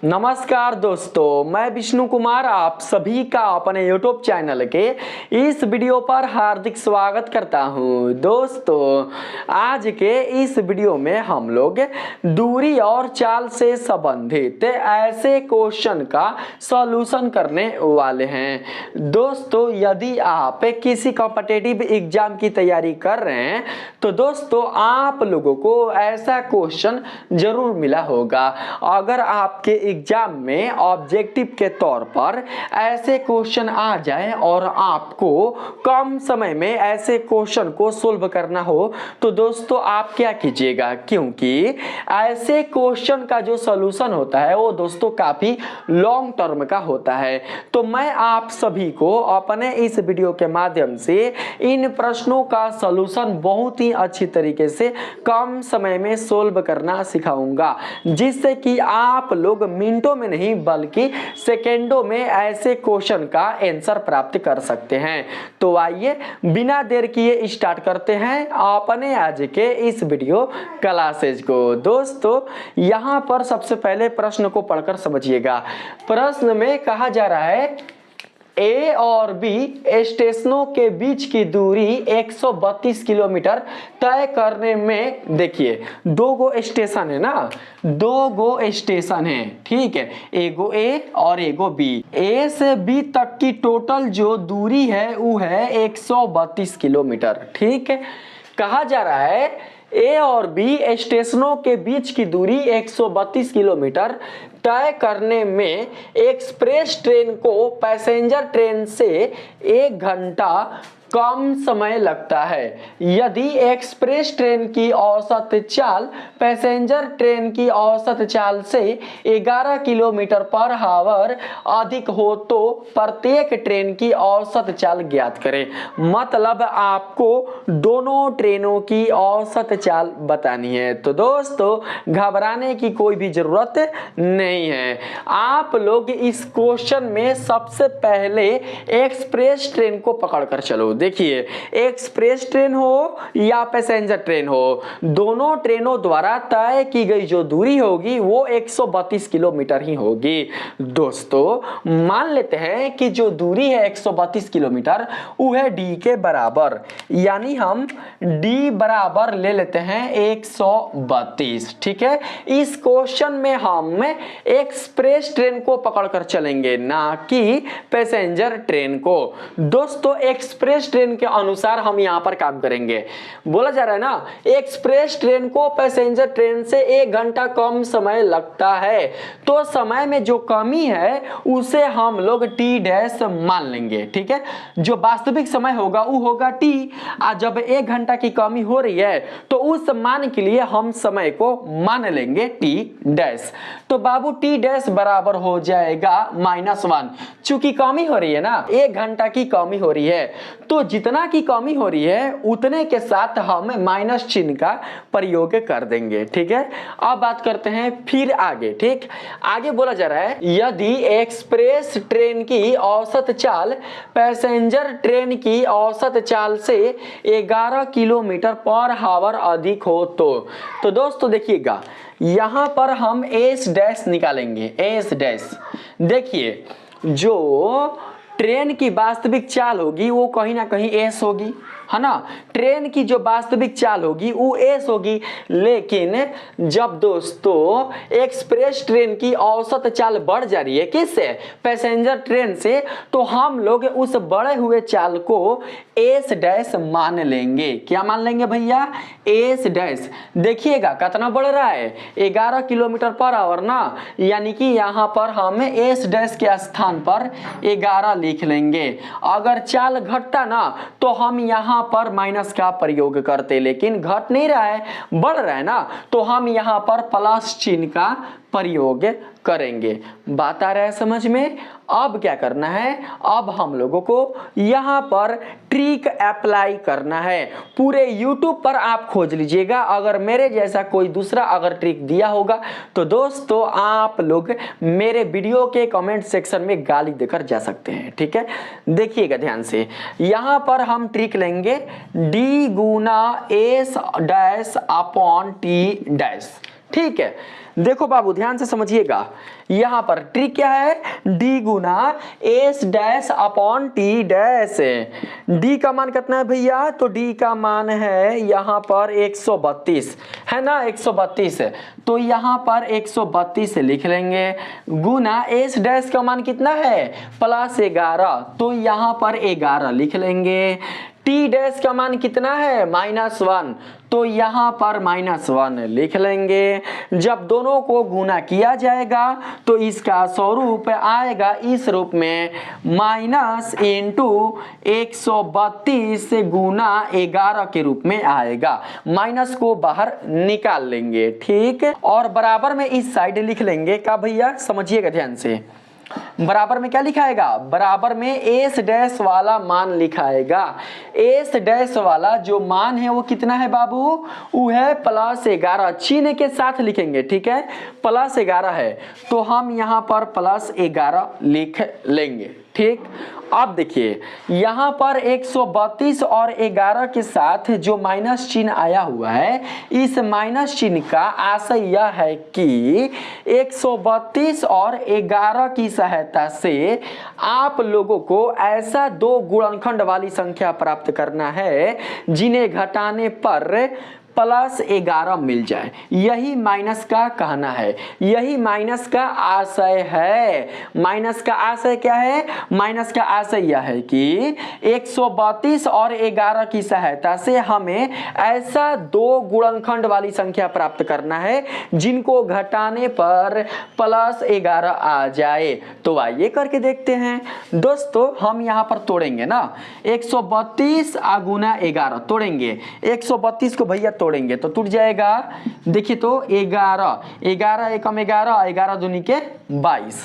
नमस्कार दोस्तों, मैं विष्णु कुमार आप सभी का अपने YouTube चैनल के इस वीडियो पर हार्दिक स्वागत करता हूं। दोस्तों, आज के इस वीडियो में हम लोग दूरी और चाल से संबंधित ऐसे क्वेश्चन का सॉल्यूशन करने वाले हैं। दोस्तों, यदि आप किसी कॉम्पिटिटिव एग्जाम की तैयारी कर रहे हैं तो दोस्तों आप लोगों को ऐसा क्वेश्चन जरूर मिला होगा। अगर आपके एग्जाम में ऑब्जेक्टिव के तौर पर ऐसे क्वेश्चन आ जाए और आपको कम समय में ऐसे क्वेश्चन को सोल्व करना हो तो दोस्तों आप क्या कीजिएगा, क्योंकि ऐसे क्वेश्चन का जो सॉल्यूशन होता है वो दोस्तों काफी लॉन्ग टर्म का होता है। तो मैं आप सभी को अपने इस वीडियो के माध्यम से इन प्रश्नों का सॉल्यूशन बहुत ही अच्छी तरीके से कम समय में सोल्व करना सिखाऊंगा, जिससे कि आप लोग मिनटों में नहीं बल्कि सेकेंडों में ऐसे क्वेश्चन का आंसर प्राप्त कर सकते हैं। तो आइए बिना देर किए स्टार्ट करते हैं अपने आज के इस वीडियो क्लासेज को। दोस्तों, यहां पर सबसे पहले प्रश्न को पढ़कर समझिएगा। प्रश्न में कहा जा रहा है ए और बी स्टेशनों के बीच की दूरी 132 किलोमीटर तय करने में, देखिए दो गो स्टेशन है ना, दो गो स्टेशन है, ठीक है, एगो ए और एगो बी। ए से बी तक की टोटल जो दूरी है वो है 132 किलोमीटर, ठीक है। कहा जा रहा है ए और बी स्टेशनों के बीच की दूरी 132 किलोमीटर तय करने में एक्सप्रेस ट्रेन को पैसेंजर ट्रेन से 1 घंटा कम समय लगता है यदि एक्सप्रेस ट्रेन की औसत चाल पैसेंजर ट्रेन की औसत चाल से 11 किलोमीटर पर आवर अधिक हो तो प्रत्येक ट्रेन की औसत चाल ज्ञात करें। मतलब आपको दोनों ट्रेनों की औसत चाल बतानी है। तो दोस्तों घबराने की कोई भी जरूरत नहीं है। आप लोग इस क्वेश्चन में सबसे पहले एक्सप्रेस ट्रेन को पकड़कर चलो। देखिए, एक्सप्रेस ट्रेन हो या पैसेंजर ट्रेन हो, दोनों ट्रेनों द्वारा तय की गई जो दूरी होगी वो 132 किलोमीटर ही होगी। दोस्तों मान लेते हैं कि जो दूरी है 132 किलोमीटर वो है डी के बराबर, यानी हम डी बराबर ले लेते हैं 132, ठीक है। इस क्वेश्चन में हम एक्सप्रेस ट्रेन को पकड़कर चलेंगे, ना कि पैसेंजर ट्रेन को। दोस्तों एक्सप्रेस ट्रेन के अनुसार हम यहां पर काम करेंगे। बोला जा रहा है ना, एक्सप्रेस ट्रेन को पैसेंजर ट्रेन से 1 घंटा कम समय लगता है, तो समय में जो कमी है उसे हम लोग टी डैश मान लेंगे, ठीक है। जो वास्तविक समय होगा वो होगा टी, और जब 1 घंटा की कमी हो रही है तो उस मान के लिए हम समय को मान लेंगे टी डैश। तो बाबू टी डैश बराबर हो जाएगा -1, चूंकि कमी हो रही है ना, 1 घंटा की कमी हो रही है, तो जितना की कमी हो रही है उतने के साथ हम माइनस चिन्ह का प्रयोग कर देंगे, ठीक है। अब बात करते हैं फिर आगे, ठीक। आगे बोला जा रहा है यदि एक्सप्रेस ट्रेन की औसत चाल पैसेंजर ट्रेन की औसत चाल से 11 किलोमीटर पर आवर अधिक हो तो दोस्तों देखिएगा यहां पर हम एस डैश निकालेंगे। एस डैश, देखिए जो ट्रेन की वास्तविक चाल होगी वो कहीं ना कहीं एस होगी, है ना। ट्रेन की जो वास्तविक चाल होगी वो एस होगी, लेकिन जब दोस्तों एक्सप्रेस ट्रेन की औसत चाल बढ़ जा रही है किससे, पैसेंजर ट्रेन से, तो हम लोग उस बढ़े हुए चाल को एस डैश मान लेंगे। क्या मान लेंगे भैया, एस डैश। देखिएगा कितना बढ़ रहा है, 11 किलोमीटर पर आवर ना, यानी कि यहाँ पर हम एस डैश के स्थान पर 11 लिख लेंगे। अगर चाल घटता ना तो हम यहाँ पर माइनस का प्रयोग करते, लेकिन घट नहीं रहा है, बढ़ रहा है ना, तो हम यहाँ पर प्लस चिन्ह का प्रयोग करेंगे। बात आ रहा है समझ में। अब क्या करना है, अब हम लोगों को यहाँ पर ट्रिक अप्लाई करना है। पूरे YouTube पर आप खोज लीजिएगा, अगर मेरे जैसा कोई दूसरा अगर ट्रिक दिया होगा तो दोस्तों आप लोग मेरे वीडियो के कमेंट सेक्शन में गाली देकर जा सकते हैं, ठीक है। देखिएगा ध्यान से, यहाँ पर हम ट्रिक लेंगे D गुना S dash upon T dash, ठीक है, देखो बाबू ध्यान से समझिएगा, यहां पर ट्रिक क्या है, डी गुना S dash upon T dash. D का मान कितना है भैया, तो डी का मान है यहां पर 132 है ना, 132 है, तो यहां पर 132 लिख लेंगे, गुना एस डैश का मान कितना है प्लस 11, तो यहां पर 11 लिख लेंगे। टी डैश का मान कितना है -1, तो यहां पर -1 लिख लेंगे। जब दोनों को गुना किया जाएगा तो इसका स्वरूप आएगा इस रूप में, माइनस इंटू 132 गुना 11 के रूप में आएगा। माइनस को बाहर निकाल लेंगे, ठीक है, और बराबर में इस साइड लिख लेंगे का भैया, समझिएगा ध्यान से, बराबर में क्या लिखाएगा, बराबर में एस डैश वाला मान लिखाएगा। एस डैश वाला जो मान है वो कितना है बाबू, वो है +11, चिन्ह के साथ लिखेंगे, ठीक है, +11 है, तो हम यहाँ पर +11 लिख लेंगे, ठीक। अब देखिए यहाँ पर 132 और 11 के साथ जो माइनस चिन्ह आया हुआ है, इस माइनस चिन्ह का आशय यह है कि 132 और 11 की सहायता से आप लोगों को ऐसा दो गुणनखंड वाली संख्या प्राप्त करना है जिन्हें घटाने पर +11 मिल जाए। यही माइनस का कहना है, यही माइनस का आशय है। माइनस का आशय क्या है, माइनस का आशय यह है कि 132 और 11 की सहायता से हमें ऐसा दो गुणनखंड वाली संख्या प्राप्त करना है जिनको घटाने पर +11 आ जाए। तो आइए करके देखते हैं दोस्तों, हम यहाँ पर तोड़ेंगे ना, 132 गुना 11 तोड़ेंगे, 132 को भैया तोड़ेंगे तो टूट जाएगा। देखिए तो 11 11 एकम 11, 11 दूनी के 22,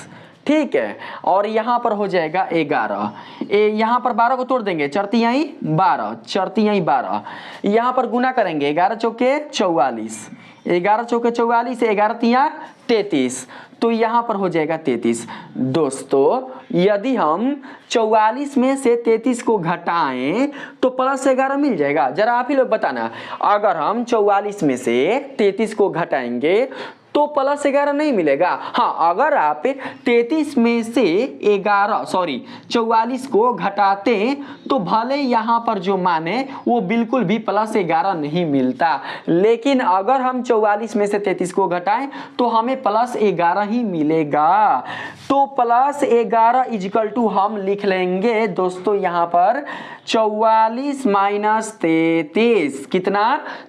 ठीक है, और यहां पर हो जाएगा 11, यहां पर 12 को तोड़ देंगे, चरतियाई 12, चरतियाई 12, यहां पर गुना करेंगे 11 चौके 44, 11 चौके 44, 11 तिया 33, तो यहां पर हो जाएगा 33। दोस्तों यदि हम 44 में से 33 को घटाएं तो +11 मिल जाएगा। जरा आप ही लोग बताना, अगर हम 44 में से 33 को घटाएंगे तो +11 नहीं मिलेगा। हाँ, अगर आप 33 में से 44 को घटाते तो भले यहाँ पर जो मान है वो बिल्कुल भी +11 नहीं मिलता, लेकिन अगर हम 44 में से 33 को घटाएं तो हमें +11 ही मिलेगा। तो +11 इक्वल टू हम लिख लेंगे दोस्तों यहाँ पर 44 माइनस 33, कितना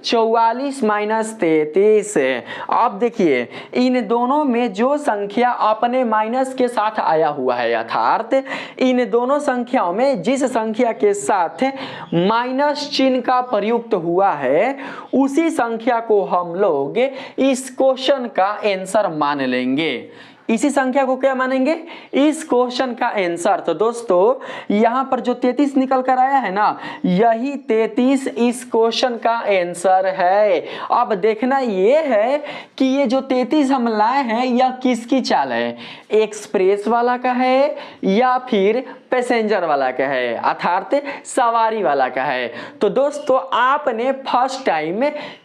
44 माइनस 33। अब देखिए इन दोनों में जो संख्या अपने माइनस के साथ आया हुआ है, अर्थात इन दोनों संख्याओं में जिस संख्या के साथ माइनस चिन्ह का प्रयुक्त हुआ है उसी संख्या को हम लोग इस क्वेश्चन का आंसर मान लेंगे। इसी संख्या को क्या मानेंगे, इस क्वेश्चन का आंसर। तो दोस्तों यहाँ पर जो 33 निकल कर आया है ना, यही 33 इस क्वेश्चन का आंसर है। अब देखना ये है कि ये जो 33 हम लाए हैं यह किसकी चाल है, एक्सप्रेस वाला का है या फिर पैसेंजर वाला का है, अर्थात सवारी वाला का है। तो दोस्तों आपने फर्स्ट टाइम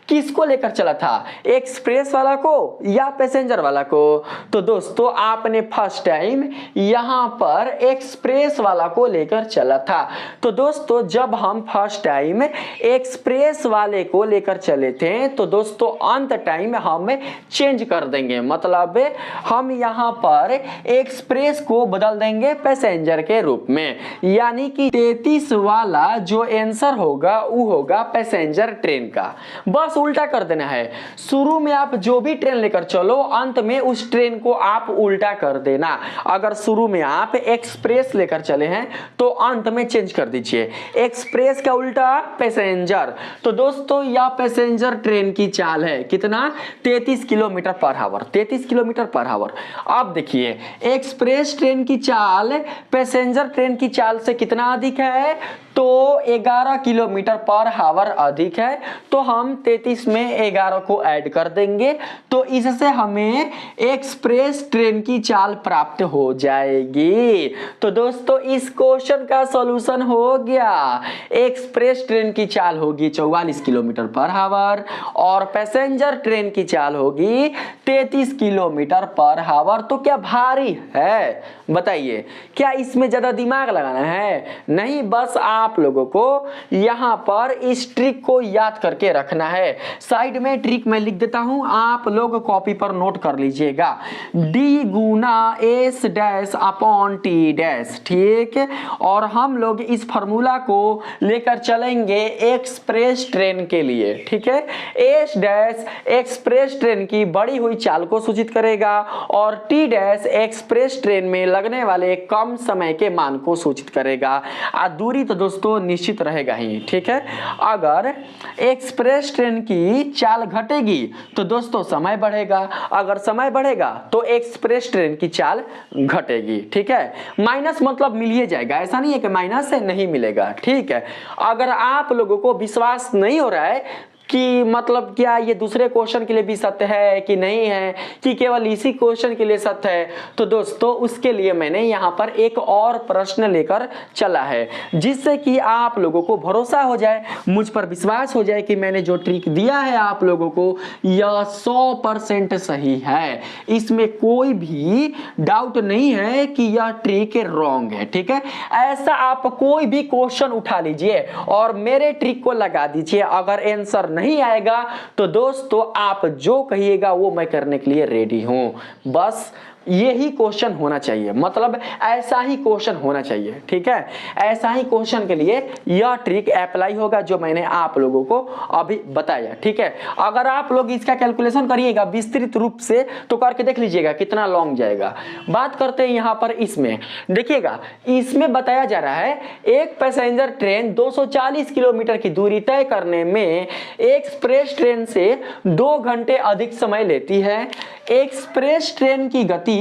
किसको लेकर चला था, एक्सप्रेस वाला को या पैसेंजर वाला को। तो दोस्तों आपने फर्स्ट टाइम यहाँ पर एक्सप्रेस वाला को लेकर चला था। तो दोस्तों जब हम फर्स्ट टाइम एक्सप्रेस वाले को लेकर चले थे तो दोस्तों अंत टाइम हम चेंज कर देंगे, मतलब हम यहाँ पर एक्सप्रेस को बदल देंगे पैसेंजर के रूप में, यानी कि 33 वाला जो आंसर होगा वो होगा पैसेंजर ट्रेन का। बस उल्टा कर देना है, शुरू में आप जो भी ट्रेन लेकर चलो अंत में उस ट्रेन को आप उल्टा कर देना। अगर शुरू में आप एक्सप्रेस लेकर चले हैं तो अंत में चेंज कर दीजिए, एक्सप्रेस का उल्टा पैसेंजर। तो दोस्तों यह पैसेंजर ट्रेन की चाल है, कितना 33 kilometre per hour, 33 kilometre per hour. अब देखिए एक्सप्रेस ट्रेन की चाल पैसेंजर ट्रेन की चाल से कितना अधिक है, तो 11 किलोमीटर पर आवर अधिक है। तो हम 33 33 में 11 को ऐड कर देंगे तो इससे हमें एक्सप्रेस ट्रेन की चाल प्राप्त हो जाएगी। तो दोस्तों इस क्वेश्चन का सॉल्यूशन हो गया। एक्सप्रेस ट्रेन की चाल होगी 44 किलोमीटर पर आवर और पैसेंजर ट्रेन की चाल होगी 33 किलोमीटर पर आवर। तो क्या भारी है? बताइए, क्या इसमें ज्यादा दिमाग लगाना है? नहीं, बस आप लोगों को यहां पर इस ट्रिक को याद करके रखना है। साइड में ट्रिक मैं लिख देता हूं, आप लोग कॉपी पर नोट कर लीजिएगा। डी गुना S dash upon T dash, ठीक। और हम लोग इस फॉर्मूला को लेकर चलेंगे एक्सप्रेस ट्रेन के लिए, ठीक है। एस डैश एक्सप्रेस ट्रेन की बढ़ी हुई चाल को सूचित करेगा और टी डैश एक्सप्रेस ट्रेन में लगने वाले कम समय के मान को सूचित करेगा। दूरी तो दोस्तों निश्चित रहेगा ही, ठीक है। अगर एक्सप्रेस ट्रेन की चाल घटेगी तो दोस्तों समय बढ़ेगा, अगर समय बढ़ेगा तो एक्सप्रेस ट्रेन की चाल घटेगी, ठीक है। माइनस मतलब मिल ही जाएगा, ऐसा नहीं है कि माइनस से नहीं मिलेगा, ठीक है। अगर आप लोगों को विश्वास नहीं हो रहा है कि मतलब क्या ये दूसरे क्वेश्चन के लिए भी सत्य है कि नहीं है, कि केवल इसी क्वेश्चन के लिए सत्य है, तो दोस्तों उसके लिए मैंने यहाँ पर एक और प्रश्न लेकर चला है जिससे कि आप लोगों को भरोसा हो जाए, मुझ पर विश्वास हो जाए कि मैंने जो ट्रिक दिया है आप लोगों को यह 100% सही है। इसमें कोई भी डाउट नहीं है कि यह ट्रिक रॉन्ग है, ठीक है। ऐसा आप कोई भी क्वेश्चन उठा लीजिए और मेरे ट्रिक को लगा दीजिए, अगर आंसर नहीं आएगा तो दोस्तों आप जो कहिएगा वो मैं करने के लिए रेडी हूं। बस यही क्वेश्चन होना चाहिए, मतलब ऐसा ही क्वेश्चन होना चाहिए, ठीक है। ऐसा ही क्वेश्चन के लिए यह ट्रिक अप्लाई होगा जो मैंने आप लोगों को अभी बताया, ठीक है। अगर आप लोग इसका कैलकुलेशन करिएगा विस्तृत रूप से तो करके देख लीजिएगा कितना लॉन्ग जाएगा। बात करते हैं यहाँ पर, इसमें देखिएगा, इसमें बताया जा रहा है एक पैसेंजर ट्रेन 240 किलोमीटर की दूरी तय करने में एक्सप्रेस ट्रेन से 2 घंटे अधिक समय लेती है। एक्सप्रेस ट्रेन की गति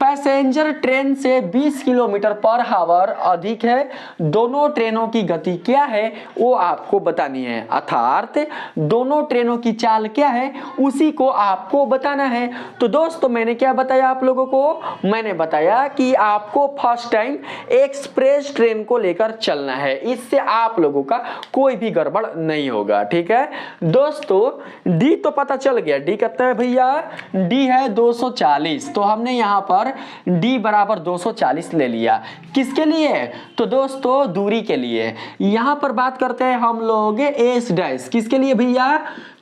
पैसेंजर ट्रेन से 20 किलोमीटर पर आवर अधिक है। दोनों ट्रेनों की गति क्या है वो आपको बतानी है, अर्थात दोनों ट्रेनों की चाल क्या है उसी को आपको बताना है। तो दोस्तों मैंने क्या बताया आप लोगों को? मैंने बताया कि आपको फर्स्ट टाइम एक्सप्रेस ट्रेन को लेकर चलना है, इससे आप लोगों का कोई भी गड़बड़ नहीं होगा, ठीक है। दोस्तों डी तो पता चल गया, डी कितना है भैया? डी है 240। तो हमने यहाँ पर D बराबर 240 ले लिया। किसके लिए? तो दोस्तों दूरी के लिए। यहां पर बात करते हैं हम लोग एस डैश, किसके लिए भैया?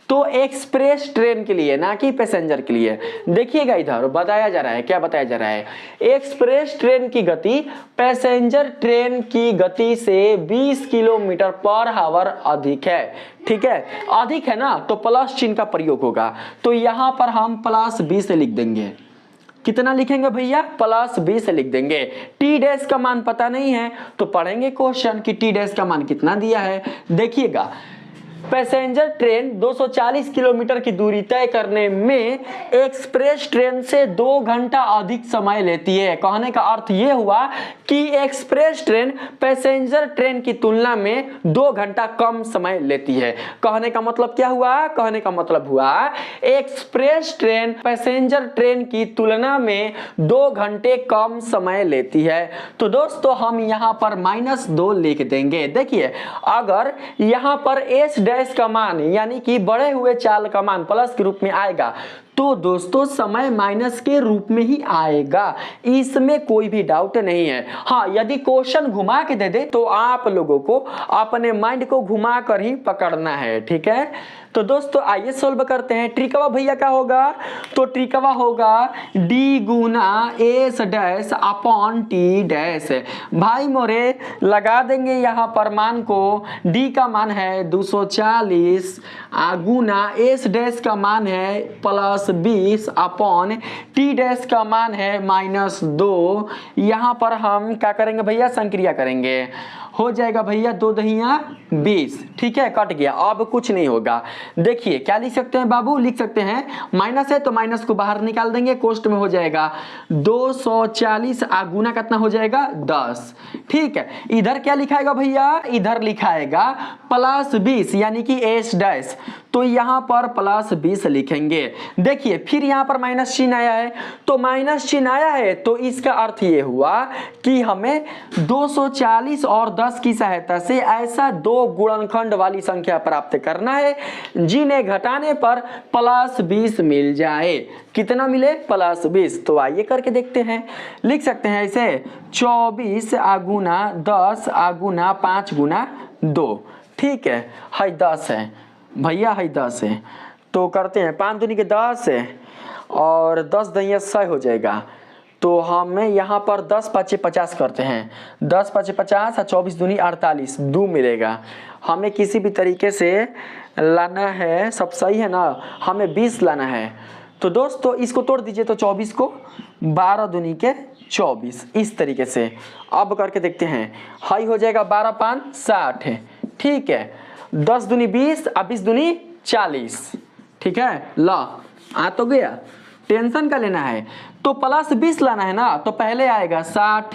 तो एक्सप्रेस ट्रेन के लिए, ना कि पैसेंजर के लिए। देखिएगा इधर बताया जा रहा है, क्या बताया जा रहा है? एक्सप्रेस ट्रेन की गति पैसेंजर ट्रेन की गति से 20 किलोमीटर पर आवर अधिक है, ठीक है। अधिक है ना, तो प्लस चिन्ह का प्रयोग होगा, तो यहां पर हम प्लस 20 लिख देंगे। कितना लिखेंगे भैया? प्लस 20 लिख देंगे। टी डैश का मान पता नहीं है तो पढ़ेंगे क्वेश्चन कि टी डैश का मान कितना दिया है। देखिएगा, पैसेंजर ट्रेन 240 किलोमीटर की दूरी तय करने में एक्सप्रेस ट्रेन से 2 घंटा अधिक समय लेती है। कहने का अर्थ यह हुआ कि एक्सप्रेस ट्रेन पैसेंजर ट्रेन की तुलना में 2 घंटा कम समय लेती है। कहने का मतलब क्या हुआ? कहने का मतलब हुआ एक्सप्रेस ट्रेन पैसेंजर ट्रेन की तुलना में 2 घंटे कम समय लेती है। तो दोस्तों हम यहां पर -2 लिख देंगे। देखिए, अगर यहां पर एस डैश का मान यानी कि बढ़े हुए चाल का मान प्लस के रूप में आएगा तो दोस्तों समय माइनस के रूप में ही आएगा, इसमें कोई भी डाउट नहीं है। हाँ, यदि क्वेश्चन घुमा के दे दे तो आप लोगों को अपने माइंड को घुमा कर ही पकड़ना है, ठीक है। तो दोस्तों आइए सोल्व करते हैं। ट्रिकवा भैया क्या होगा? तो ट्रिकवा होगा डी गुना S dash upon T dash. भाई मोरे लगा देंगे यहाँ पर मान को। डी का मान है 240 गुना एस डैश का मान है +20 अपॉन टी डैश का मान है -2। यहाँ पर हम क्या करेंगे भैया? संक्रिया करेंगे। हो जाएगा भैया 2 दहिया 20, ठीक है, कट गया, अब कुछ नहीं होगा। देखिए क्या लिख सकते हैं बाबू, लिख सकते हैं माइनस है तो माइनस को बाहर निकाल देंगे, कोष्ट में हो जाएगा 240 गुना कितना हो जाएगा 10, ठीक है। इधर क्या लिखाएगा भैया, इधर लिखाएगा प्लस 20 यानी कि एस डैश, तो यहां पर प्लस 20 लिखेंगे। देखिए फिर यहां पर माइनस चिन्ह आया है, तो माइनस चिन्ह आया है तो इसका अर्थ ये हुआ कि हमें 240 और 10 की सहायता से ऐसा 2 गुणनखंड वाली संख्या प्राप्त करना है जिन्हें घटाने पर प्लस 20 मिल जाए। कितना मिले, प्लस 20। तो आइए करके देखते हैं, लिख सकते हैं ऐसे 24 गुना 10 गुना 5 गुना 2, ठीक है, 10 है भैया, 10 है, तो करते हैं 5 दूनी के 10 है और 10 दहिया 100 हो जाएगा। तो हमें यहाँ पर 10 पाँचे 50 करते हैं, 10 पाँचे 50 और 24 दूनी 48, 2 मिलेगा। हमें किसी भी तरीके से लाना है, सब सही है ना, हमें 20 लाना है। तो दोस्तों इसको तोड़ दीजिए, तो 24 को 12 दूनी के 24, इस तरीके से अब करके देखते हैं। हाई हो जाएगा 12 5 60 है, ठीक है, 10 दूनी 20 और 20 दूनी 40, ठीक है। ला आ तो गया, टेंशन का लेना है तो प्लस 20 लाना है ना, तो पहले आएगा 60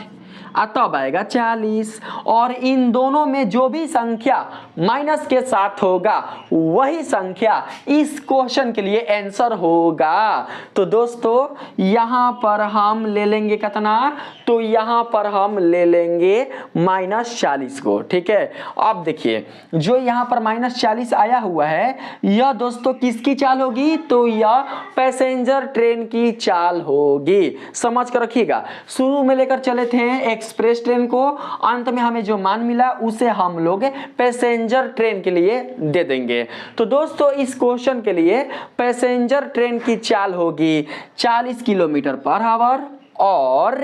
तब आएगा 40, और इन दोनों में जो भी संख्या माइनस के साथ होगा वही संख्या इस क्वेश्चन के लिए आंसर होगा। तो दोस्तों यहां पर हम ले लेंगे कितना, तो यहां पर हम ले लेंगे -40 को, ठीक है। अब देखिए जो यहां पर -40 आया हुआ है, यह दोस्तों किसकी चाल होगी, तो यह पैसेंजर ट्रेन की चाल होगी, समझ कर रखिएगा। शुरू में लेकर चले थे एक्सप्रेस ट्रेन को, अंत में हमें जो मान मिला उसे हम लोग पैसेंजर ट्रेन के लिए दे देंगे। तो दोस्तों इस क्वेश्चन के लिए पैसेंजर ट्रेन की चाल होगी 40 किलोमीटर पर आवर और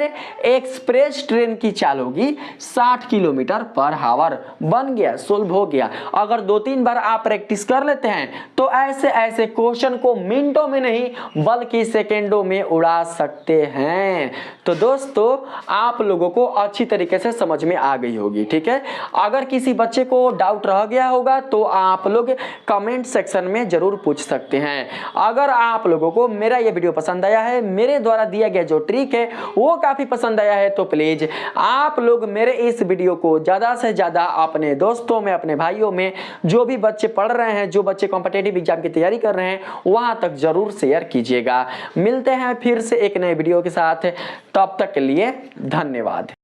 एक्सप्रेस ट्रेन की चाल होगी 60 किलोमीटर पर आवर। बन गया, सोल्व हो गया। अगर 2-3 बार आप प्रैक्टिस कर लेते हैं तो ऐसे ऐसे क्वेश्चन को मिनटों में नहीं बल्कि सेकेंडों में उड़ा सकते हैं। तो दोस्तों आप लोगों को अच्छी तरीके से समझ में आ गई होगी, ठीक है। अगर किसी बच्चे को डाउट रह गया होगा तो आप लोग कमेंट सेक्शन में जरूर पूछ सकते हैं। अगर आप लोगों को मेरा यह वीडियो पसंद आया है, मेरे द्वारा दिया गया जो ट्रिक है वो काफी पसंद आया है, तो प्लीज आप लोग मेरे इस वीडियो को ज्यादा से ज्यादा अपने दोस्तों में, अपने भाइयों में, जो भी बच्चे पढ़ रहे हैं, जो बच्चे कॉम्पिटिटिव एग्जाम की तैयारी कर रहे हैं, वहां तक जरूर शेयर कीजिएगा। मिलते हैं फिर से एक नए वीडियो के साथ, तब तक के लिए धन्यवाद।